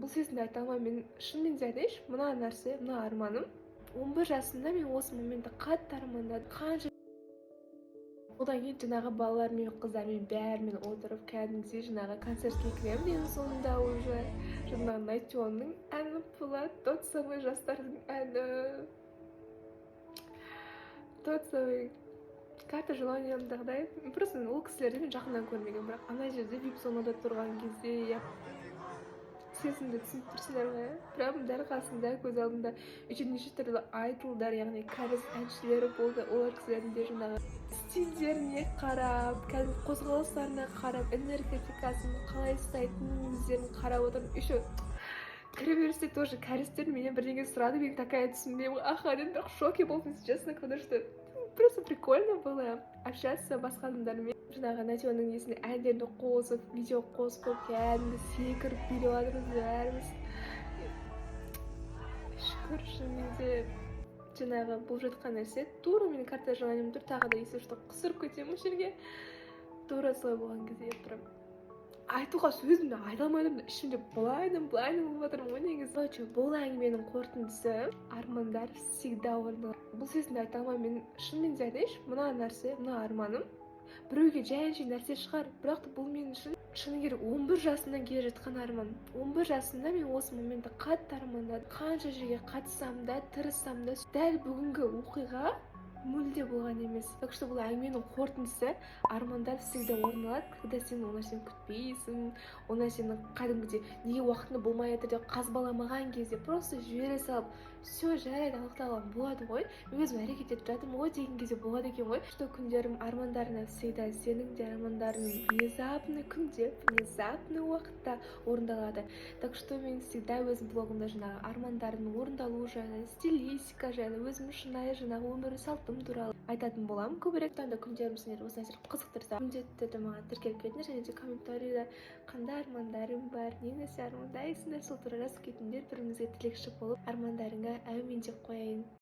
бұл сөзімді айта алмаймын. Мен шынымен де айтайыншы, мына нәрсе, мына арманым. 11 жасымда мен осы моментті қатты армандадым. Қанша одан кейін жаңағы балалармен, қыздармен бәрімен отырып, кәдімгідей жаңағы концертке кіремін. Ең соңында уже жаңағы Найтионың әні болады, тот самый жастардың әні, тот самый карта желаниямдағыдай. Просто ол кісілерді мен жақыннан көрмеген, бірақ ана жерде вип-зонада тұрған кезде сезімді түсініп тұрсыңдар ма? Прям дәл қасында, көз алдымда неше түрлі айдолдар, яғни кәріс әншілері болды. Олар кісілердің де жаңағы стильдеріне қарап, кәдімгі қозғалыстарына қарап, энергетикасын қалай ұстайтынын өздерін қарап отырып, еще кіреберісте тоже кәрістер менен бірдеңе сұрады, мен такая түсінбеймін. Аха дедім, бірақ в шоке болдым, честно, потому что просто прикольно было общаться басқа адамдармен. Жаңағы Найтионың несіне әндерді қосып, видео қосып, кәдімгі секіріп билеп жатырмыз бәріміз. Шүкір, шынымен де жаңағы болып жатқан нәрсе тура менің карта желаниям тұр, тағы да если что қысырып кетемін осы жерге. Тура солай болған кезде прям айтуға сөзімді айта алмадым, ішімде былайдым болып жатырмын ғой негізі. Короче, бұл әңгіменің қорытындысы армандар всегда орындалады. Бұл сөзімді айта алмаймын. Мен шынымен де айтайыншы, мына нәрсе, мына арманым біреуге жай нәрсе шығар, бірақ та бұл мен үшін шыны керек 11 жасымнан келе жатқан арман. 11 жасымда мен осы моментті қатты армандадым. Қанша жерге қатыссам да, тырыссам да, дәл бүгінгі оқиға мүлде болған емес. Так что бұл әңгіменің қорытындысы армандар всегда орындалады, когда сен ол нәрсені күтпейсің, ол нәрсені кәдімгідей неге уақытында болмай жатыр деп қазбаламаған кезде просто жібере салып, все жарайды, аяқталған болады ғой, мен өзім әрекет етіп жатырмын ғой деген кезде болады екен ғой. Что күндерім армандарына всегда сенің де армандарың внезапно күнде, внезапно уақытта орындалады. Так что мен всегда өзім блогымда жаңағы армандардың орындалуы жайлы, стилистика жайлы, өзім шынайы жаңағы өмір салтым туралы айтатын боламын көбірек. Таңда күндерім сендер осы нәрсе қызықтырса, міндетті түрде маған тіркеліп кетіңдер, және де комментарийда қандай армандарың бар, не нәрсе армандайсыңдар, сол туралы жазып кетіңдер, бірімізге тілекші болып армандарыңа әумин деп қояйын.